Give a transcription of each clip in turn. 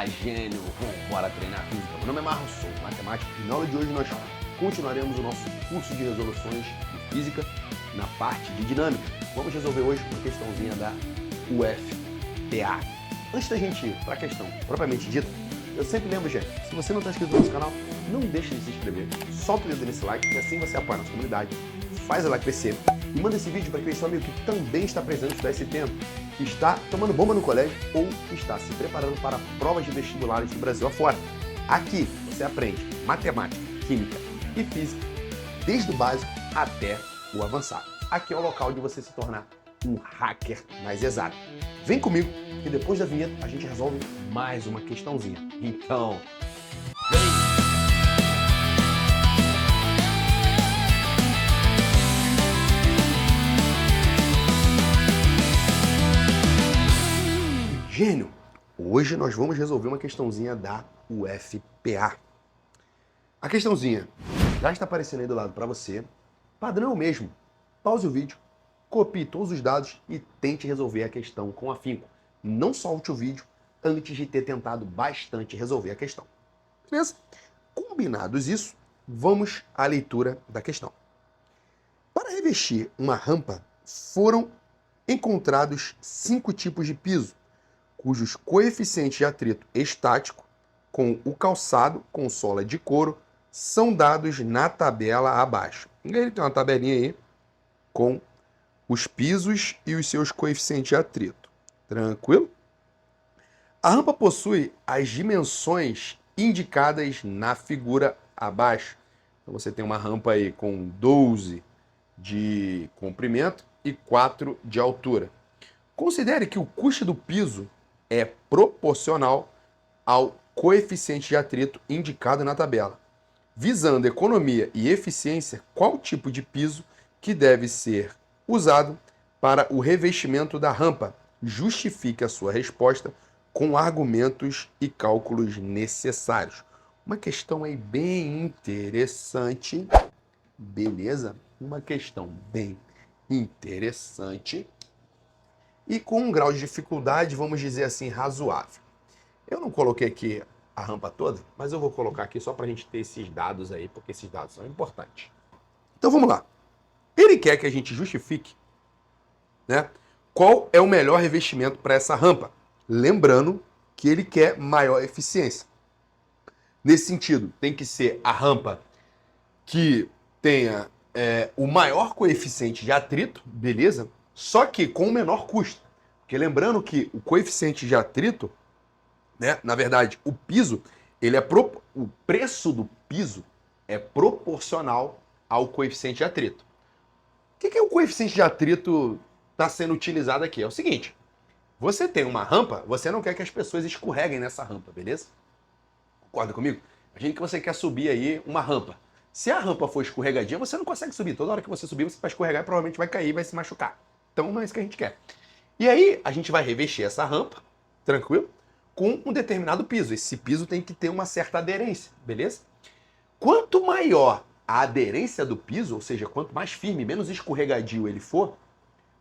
Fala, gênio! Bora treinar física. Meu nome é Marcos, sou matemático e na aula de hoje nós continuaremos o nosso curso de resoluções de física na parte de dinâmica. Vamos resolver hoje uma questãozinha da UFPA. Antes da gente ir para a questão propriamente dita, eu sempre lembro, gente, se você não está inscrito no nosso canal, não deixe de se inscrever, solta o dedo nesse like e assim você apoia a nossa comunidade, faz ela crescer e manda esse vídeo para aquele seu amigo que também está precisando estudar esse tempo, que está tomando bomba no colégio ou que está se preparando para provas de vestibulares do Brasil afora. Aqui você aprende matemática, química e física, desde o básico até o avançado. Aqui é o local de você se tornar um hacker mais exato. Vem comigo que depois da vinheta a gente resolve mais uma questãozinha. Então, vem! Gênio! Hoje nós vamos resolver uma questãozinha da UFPA. A questãozinha já está aparecendo aí do lado para você. Padrão mesmo. Pause o vídeo, copie todos os dados e tente resolver a questão com afinco. Não solte o vídeo antes de ter tentado bastante resolver a questão. Beleza? Combinados isso, vamos à leitura da questão. Para revestir uma rampa, foram encontrados 5 tipos de piso, cujos coeficientes de atrito estático com o calçado com sola de couro são dados na tabela abaixo. E aí tem uma tabelinha aí com os pisos e os seus coeficientes de atrito. Tranquilo? A rampa possui as dimensões indicadas na figura abaixo. Então você tem uma rampa aí com 12 de comprimento e 4 de altura. Considere que o custo do piso é proporcional ao coeficiente de atrito indicado na tabela. Visando economia e eficiência, qual tipo de piso que deve ser usado para o revestimento da rampa? Justifique a sua resposta com argumentos e cálculos necessários. Uma questão aí bem interessante, beleza? Uma questão bem interessante e com um grau de dificuldade, vamos dizer assim, razoável. Eu não coloquei aqui a rampa toda, mas eu vou colocar aqui só para a gente ter esses dados aí, porque esses dados são importantes. Então vamos lá. Ele quer que a gente justifique, né, qual é o melhor revestimento para essa rampa. Lembrando que ele quer maior eficiência. Nesse sentido, tem que ser a rampa que tenha o maior coeficiente de atrito, beleza? Só que com o menor custo. Porque lembrando que o coeficiente de atrito, né, na verdade, o piso, o preço do piso é proporcional ao coeficiente de atrito. O que é o coeficiente de atrito está sendo utilizado aqui? É o seguinte, você tem uma rampa, você não quer que as pessoas escorreguem nessa rampa, beleza? Concorda comigo? Imagina que você quer subir aí uma rampa. Se a rampa for escorregadia, você não consegue subir. Toda hora que você subir, você vai escorregar e provavelmente vai cair e vai se machucar. Então não é isso que a gente quer. E aí, a gente vai revestir essa rampa, tranquilo? Com um determinado piso. Esse piso tem que ter uma certa aderência, beleza? Quanto maior a aderência do piso, ou seja, quanto mais firme, menos escorregadio ele for,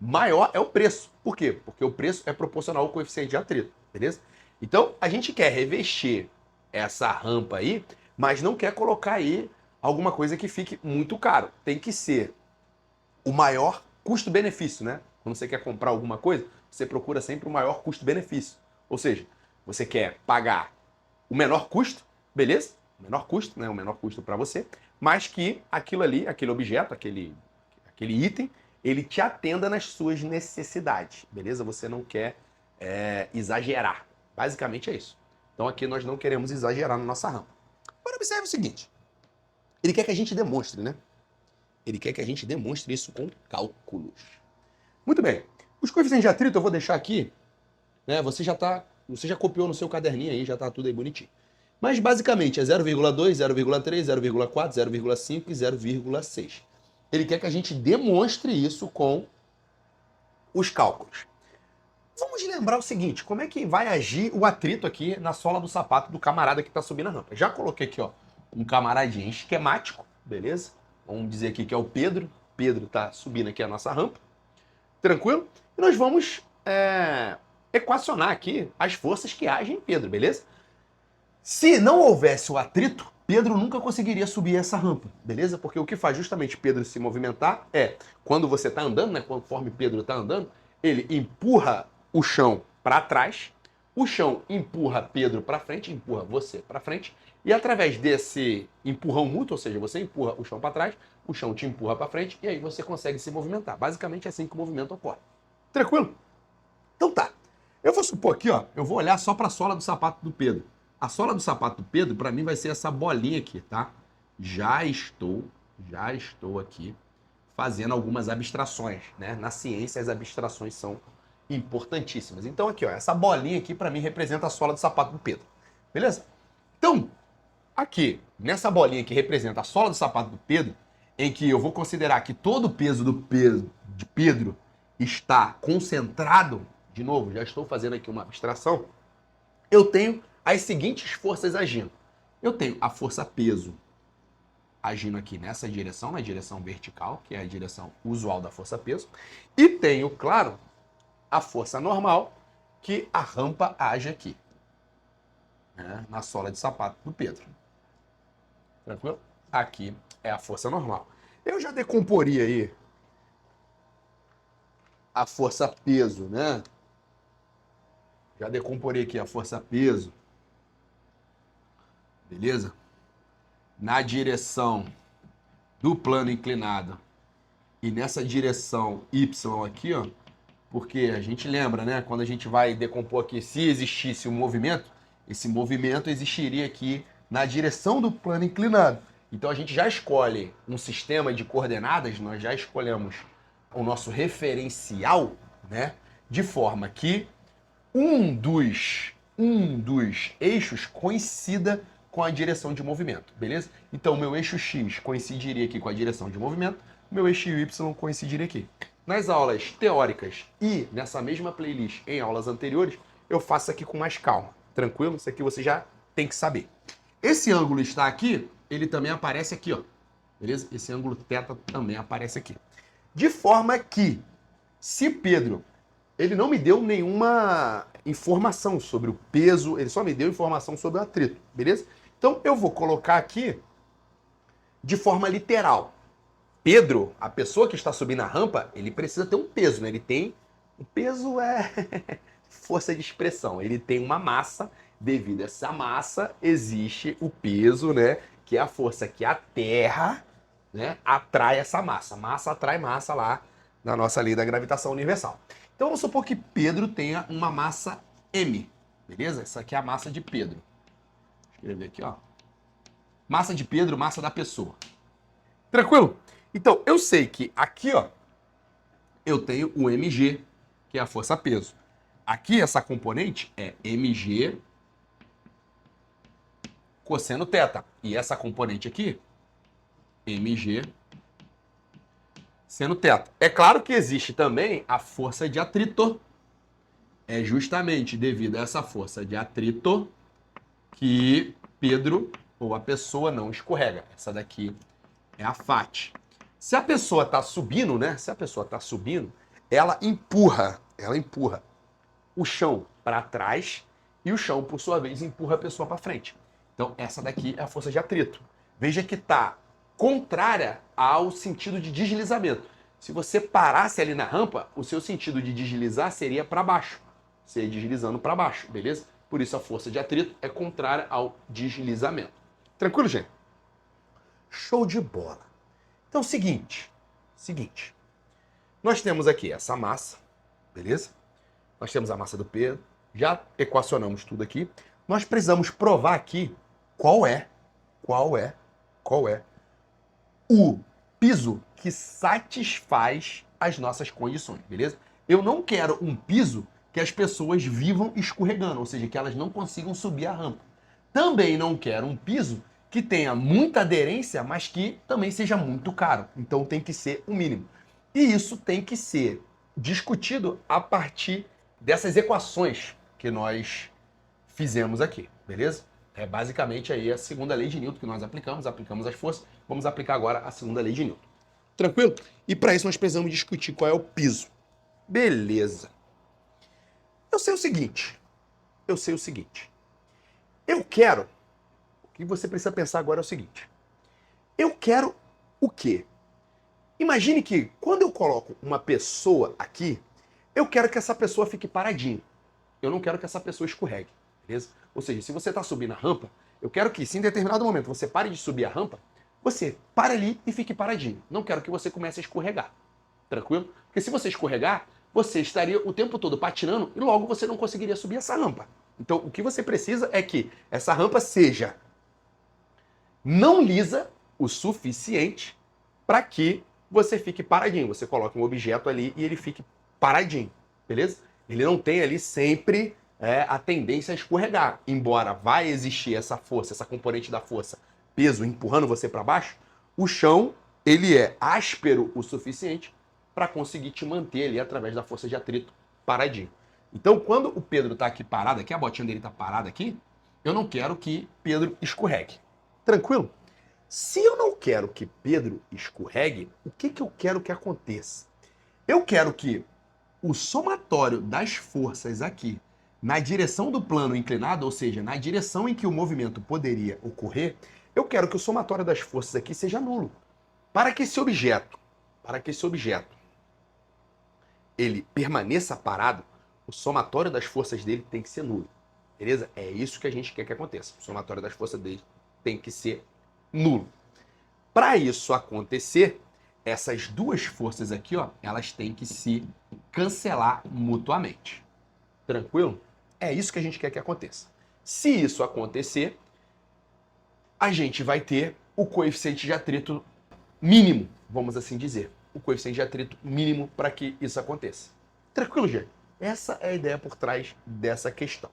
maior é o preço. Por quê? Porque o preço é proporcional ao coeficiente de atrito, beleza? Então, a gente quer revestir essa rampa aí, mas não quer colocar aí alguma coisa que fique muito caro. Tem que ser o maior custo-benefício, né? Quando você quer comprar alguma coisa, você procura sempre o maior custo-benefício. Ou seja, você quer pagar o menor custo, beleza? O menor custo, né? O menor custo para você, mas que aquilo ali, aquele objeto, aquele item, ele te atenda nas suas necessidades, beleza? Você não quer exagerar. Basicamente é isso. Então aqui nós não queremos exagerar na nossa rampa. Agora observe o seguinte. Ele quer que a gente demonstre, né? Ele quer que a gente demonstre isso com cálculos. Muito bem. Os coeficientes de atrito eu vou deixar aqui, né? Você já copiou no seu caderninho aí, já tá tudo aí bonitinho. Mas basicamente é 0,2, 0,3, 0,4, 0,5 e 0,6. Ele quer que a gente demonstre isso com os cálculos. Vamos lembrar o seguinte, como é que vai agir o atrito aqui na sola do sapato do camarada que está subindo a rampa. Já coloquei aqui, ó, um camaradinho esquemático, beleza? Vamos dizer aqui que é o Pedro. Pedro está subindo aqui a nossa rampa. Tranquilo? E nós vamos equacionar aqui as forças que agem em Pedro, beleza? Se não houvesse o atrito, Pedro nunca conseguiria subir essa rampa, beleza? Porque o que faz justamente Pedro se movimentar é, quando você está andando, né, conforme Pedro está andando, ele empurra o chão para trás, o chão empurra Pedro para frente, empurra você para frente, e através desse empurrão mútuo, ou seja, você empurra o chão para trás, o chão te empurra para frente, e aí você consegue se movimentar. Basicamente é assim que o movimento ocorre. Tranquilo? Então tá. Eu vou supor aqui, ó, eu vou olhar só para a sola do sapato do Pedro. A sola do sapato do Pedro, para mim, vai ser essa bolinha aqui, tá? Já estou aqui fazendo algumas abstrações, né? Na ciência, as abstrações são importantíssimas. Então aqui, ó, essa bolinha aqui, para mim, representa a sola do sapato do Pedro. Beleza? Então, aqui, nessa bolinha que representa a sola do sapato do Pedro, em que eu vou considerar que todo o peso de Pedro está concentrado, de novo, já estou fazendo aqui uma abstração, eu tenho as seguintes forças agindo. Eu tenho a força peso agindo aqui nessa direção, na direção vertical, que é a direção usual da força peso, e tenho, claro, a força normal, que a rampa age aqui, né, na sola de sapato do Pedro. Tranquilo? Aqui é a força normal. Eu já decomporia aí a força peso, né? Já decomporei aqui a força peso. Beleza? Na direção do plano inclinado e nessa direção Y aqui, ó, porque a gente lembra, né? Quando a gente vai decompor aqui, se existisse um movimento, esse movimento existiria aqui na direção do plano inclinado. Então a gente já escolhe um sistema de coordenadas, nós já escolhemos o nosso referencial, né? De forma que um dos eixos coincida com a direção de movimento, beleza? Então, meu eixo X coincidiria aqui com a direção de movimento, meu eixo Y coincidiria aqui. Nas aulas teóricas e nessa mesma playlist em aulas anteriores, eu faço aqui com mais calma, tranquilo? Isso aqui você já tem que saber. Esse ângulo está aqui, ele também aparece aqui, ó, beleza? Esse ângulo θ também aparece aqui. De forma que, se Pedro, ele não me deu nenhuma informação sobre o peso, ele só me deu informação sobre o atrito, beleza? Então eu vou colocar aqui de forma literal. Pedro, a pessoa que está subindo a rampa, ele precisa ter um peso, né? Ele tem... O peso é força de expressão. Ele tem uma massa, devido a essa massa, existe o peso, né? Que é a força que a Terra, né, atrai essa massa. Massa atrai massa lá na nossa lei da gravitação universal. Então vamos supor que Pedro tenha uma massa M, beleza? Essa aqui é a massa de Pedro. Vou escrever aqui, ó. Massa de Pedro, massa da pessoa. Tranquilo? Então, eu sei que aqui, ó, eu tenho o mg, que é a força peso. Aqui, essa componente é mg cosseno θ. E essa componente aqui, mg seno θ. É claro que existe também a força de atrito. É justamente devido a essa força de atrito que Pedro, ou a pessoa, não escorrega. Essa daqui é a FAT. Se a pessoa está subindo, né? Se a pessoa está subindo, ela empurra o chão para trás e o chão, por sua vez, empurra a pessoa para frente. Então, essa daqui é a força de atrito. Veja que está contrária ao sentido de deslizamento. Se você parasse ali na rampa, o seu sentido de deslizar seria para baixo. Você ia deslizando para baixo, beleza? Por isso a força de atrito é contrária ao deslizamento. Tranquilo, gente? Show de bola. Então, seguinte. Nós temos aqui essa massa, beleza? Nós temos a massa do Pedro. Já equacionamos tudo aqui. Nós precisamos provar aqui qual é o piso que satisfaz as nossas condições, beleza? Eu não quero um piso que as pessoas vivam escorregando, ou seja, que elas não consigam subir a rampa. Também não quero um piso que tenha muita aderência, mas que também seja muito caro. Então tem que ser o mínimo. E isso tem que ser discutido a partir dessas equações que nós fizemos aqui, beleza? É basicamente aí a segunda lei de Newton que nós aplicamos as forças, vamos aplicar agora a segunda lei de Newton. Tranquilo? E para isso nós precisamos discutir qual é o piso. Beleza. Eu sei o seguinte. Eu quero que você precisa pensar agora é o seguinte. Eu quero o quê? Imagine que quando eu coloco uma pessoa aqui, eu quero que essa pessoa fique paradinha. Eu não quero que essa pessoa escorregue, beleza? Ou seja, se você está subindo a rampa, eu quero que, se em determinado momento você pare de subir a rampa, você pare ali e fique paradinho. Não quero que você comece a escorregar. Tranquilo? Porque se você escorregar, você estaria o tempo todo patinando e logo você não conseguiria subir essa rampa. Então, o que você precisa é que essa rampa seja não lisa o suficiente para que você fique paradinho. Você coloca um objeto ali e ele fique paradinho, beleza? Ele não tem ali sempre a tendência a escorregar. Embora vai existir essa força, essa componente da força, peso empurrando você para baixo, o chão ele é áspero o suficiente para conseguir te manter ali através da força de atrito paradinho. Então, quando o Pedro está aqui parado, aqui a botinha dele está parada aqui, eu não quero que Pedro escorregue. Tranquilo? Se eu não quero que Pedro escorregue, o que eu quero que aconteça? Eu quero que o somatório das forças aqui na direção do plano inclinado, ou seja, na direção em que o movimento poderia ocorrer, eu quero que o somatório das forças aqui seja nulo. Para que esse objeto ele permaneça parado, o somatório das forças dele tem que ser nulo. Beleza? É isso que a gente quer que aconteça. O somatório das forças dele tem que ser nulo. Para isso acontecer, essas duas forças aqui, ó, elas têm que se cancelar mutuamente. Tranquilo? É isso que a gente quer que aconteça. Se isso acontecer, a gente vai ter o coeficiente de atrito mínimo, vamos assim dizer. O coeficiente de atrito mínimo para que isso aconteça. Tranquilo, gente? Essa é a ideia por trás dessa questão.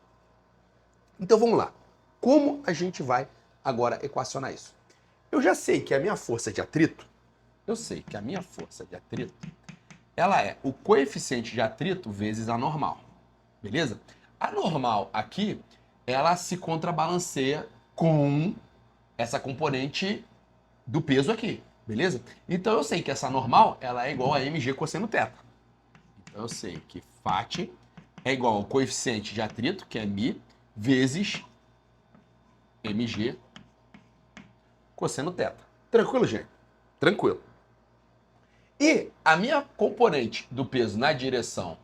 Então vamos lá. Como a gente vai agora equacionar isso? Eu já sei que a minha força de atrito, ela é o coeficiente de atrito vezes a normal. Beleza? A normal aqui, ela se contrabalanceia com essa componente do peso aqui. Beleza? Então eu sei que essa normal, ela é igual a mg cosseno θ. Então eu sei que φ é igual ao coeficiente de atrito, que é μ, vezes mg cosseno θ. Tranquilo, gente? Tranquilo. E a minha componente do peso na direção,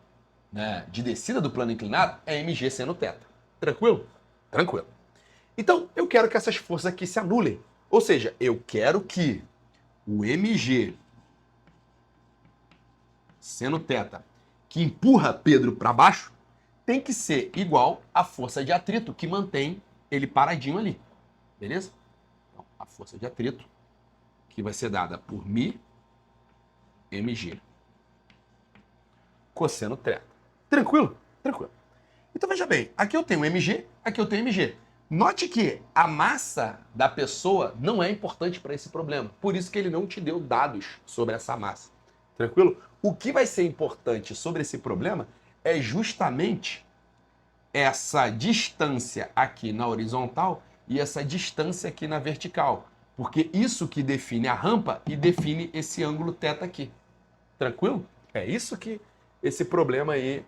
né, de descida do plano inclinado é mg seno θ. Tranquilo? Tranquilo. Então, eu quero que essas forças aqui se anulem. Ou seja, eu quero que o mg seno θ, que empurra Pedro para baixo, tem que ser igual à força de atrito que mantém ele paradinho ali. Beleza? Então, a força de atrito, que vai ser dada por μ mg cosseno θ. Tranquilo? Tranquilo. Então veja bem, aqui eu tenho mg, aqui eu tenho mg. Note que a massa da pessoa não é importante para esse problema. Por isso que ele não te deu dados sobre essa massa. Tranquilo? O que vai ser importante sobre esse problema é justamente essa distância aqui na horizontal e essa distância aqui na vertical. Porque isso que define a rampa e define esse ângulo θ aqui. Tranquilo? É isso que esse problema aí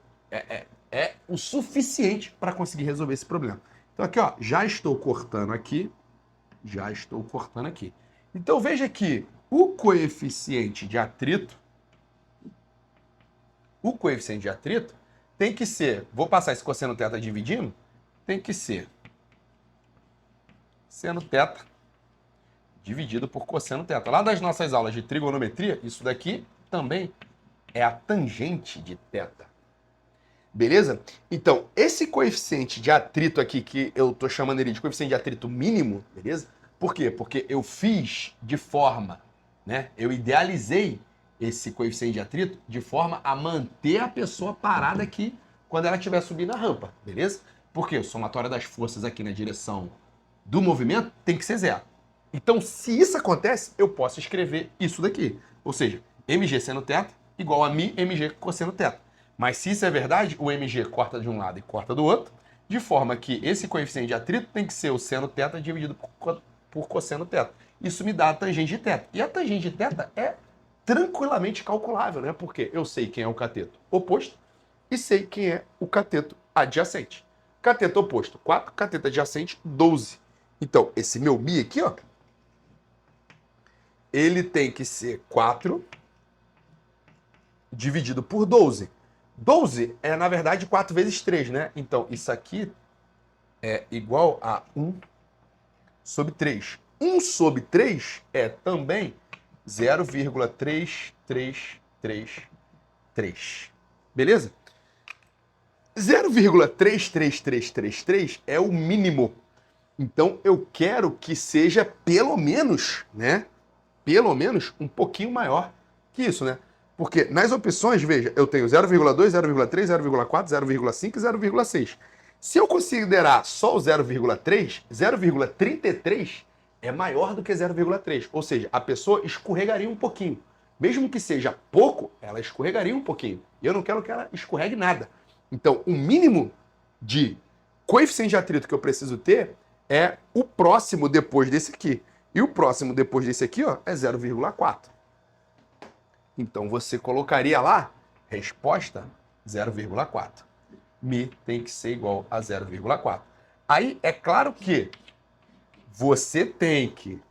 é o suficiente para conseguir resolver esse problema. Então aqui, ó, já estou cortando aqui. Então veja que o coeficiente de atrito tem que ser, vou passar esse cosseno θ dividindo, tem que ser seno θ dividido por cosseno θ. Lá das nossas aulas de trigonometria, isso daqui também é a tangente de θ. Beleza? Então, esse coeficiente de atrito aqui, que eu tô chamando ele de coeficiente de atrito mínimo, beleza? Por quê? Porque eu fiz de forma, né? Eu idealizei esse coeficiente de atrito de forma a manter a pessoa parada aqui quando ela estiver subindo a rampa, beleza? Porque o somatório das forças aqui na direção do movimento tem que ser zero. Então, se isso acontece, eu posso escrever isso daqui. Ou seja, mg seno θ igual a μ mg cosseno θ. Mas se isso é verdade, o mg corta de um lado e corta do outro, de forma que esse coeficiente de atrito tem que ser o seno θ dividido por cosseno θ. Isso me dá a tangente de θ. E a tangente de θ é tranquilamente calculável, né? Porque eu sei quem é o cateto oposto e sei quem é o cateto adjacente. Cateto oposto, 4. Cateto adjacente, 12. Então, esse meu mi aqui, ó, ele tem que ser 4 dividido por 12. 12 é, na verdade, 4 vezes 3, né? Então, isso aqui é igual a 1 sobre 3. 1 sobre 3 é também 0,3333. Beleza? 0,33333 é o mínimo. Então, eu quero que seja pelo menos, né? Pelo menos um pouquinho maior que isso, né? Porque nas opções, veja, eu tenho 0,2, 0,3, 0,4, 0,5 e 0,6. Se eu considerar só o 0,3, 0,33 é maior do que 0,3. Ou seja, a pessoa escorregaria um pouquinho. Mesmo que seja pouco, ela escorregaria um pouquinho. E eu não quero que ela escorregue nada. Então, o mínimo de coeficiente de atrito que eu preciso ter é o próximo depois desse aqui. E o próximo depois desse aqui, ó, é 0,4. Então você colocaria lá, resposta 0,4. Mi tem que ser igual a 0,4. Aí é claro que você tem que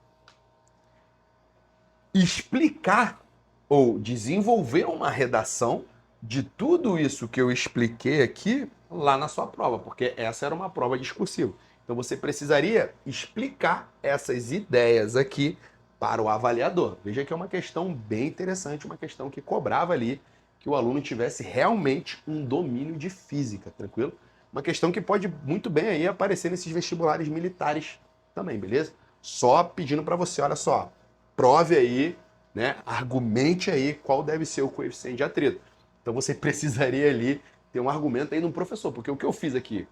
explicar ou desenvolver uma redação de tudo isso que eu expliquei aqui lá na sua prova, porque essa era uma prova discursiva. Então você precisaria explicar essas ideias aqui para o avaliador. Veja que é uma questão bem interessante, uma questão que cobrava ali que o aluno tivesse realmente um domínio de física, tranquilo? Uma questão que pode muito bem aí aparecer nesses vestibulares militares também, beleza? Só pedindo para você, olha só, prove aí, né? Argumente aí qual deve ser o coeficiente de atrito. Então você precisaria ali ter um argumento aí no professor, porque o que eu fiz aqui,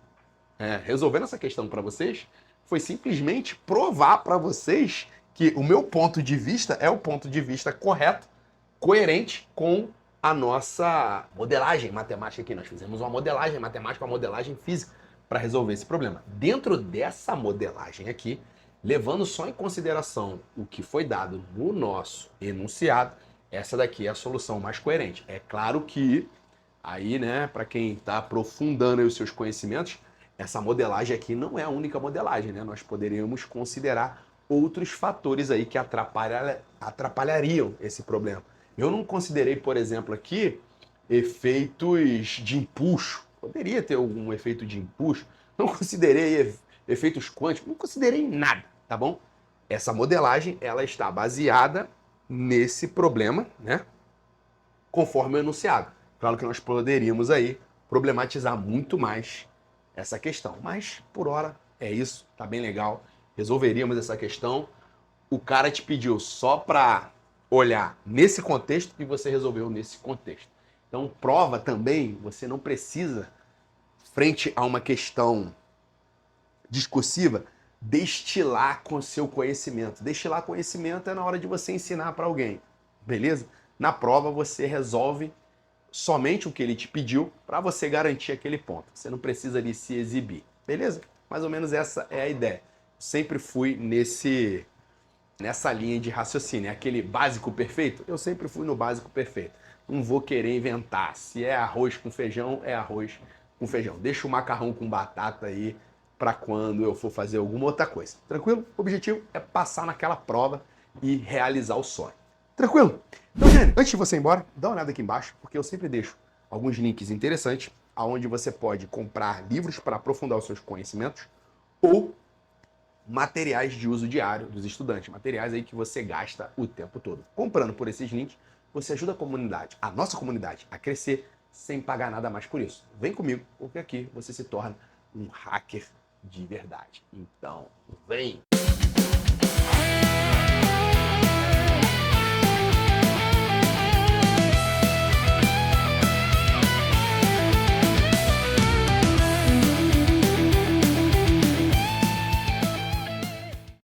resolvendo essa questão para vocês, foi simplesmente provar para vocês que o meu ponto de vista é o ponto de vista correto, coerente com a nossa modelagem matemática aqui. Nós fizemos uma modelagem matemática, uma modelagem física para resolver esse problema. Dentro dessa modelagem aqui, levando só em consideração o que foi dado no nosso enunciado, essa daqui é a solução mais coerente. É claro que aí, né, para quem está aprofundando os seus conhecimentos, essa modelagem aqui não é a única modelagem, né? Nós poderíamos considerar outros fatores aí que atrapalhariam esse problema. Eu não considerei, por exemplo, aqui efeitos de empuxo. Poderia ter algum efeito de empuxo. Não considerei efeitos quânticos, não considerei nada, tá bom? Essa modelagem, ela está baseada nesse problema, né? Conforme o enunciado. Claro que nós poderíamos aí problematizar muito mais essa questão, mas por hora é isso, tá bem legal. Resolveríamos essa questão. O cara te pediu só para olhar nesse contexto e você resolveu nesse contexto. Então, prova também, você não precisa, frente a uma questão discursiva, destilar com seu conhecimento. Destilar conhecimento é na hora de você ensinar para alguém, beleza? Na prova você resolve somente o que ele te pediu para você garantir aquele ponto. Você não precisa ali se exibir, beleza? Mais ou menos essa é a ideia. Sempre fui nessa linha de raciocínio. É aquele básico perfeito? Eu sempre fui no básico perfeito. Não vou querer inventar. Se é arroz com feijão, é arroz com feijão. Deixa o macarrão com batata aí para quando eu for fazer alguma outra coisa. Tranquilo? O objetivo é passar naquela prova e realizar o sonho. Tranquilo? Então, gente, antes de você ir embora, dá uma olhada aqui embaixo, porque eu sempre deixo alguns links interessantes, onde você pode comprar livros para aprofundar os seus conhecimentos ou materiais de uso diário dos estudantes, materiais aí que você gasta o tempo todo. Comprando por esses links, você ajuda a comunidade, a nossa comunidade, a crescer sem pagar nada mais por isso. Vem comigo, porque aqui você se torna um hacker de verdade. Então, vem!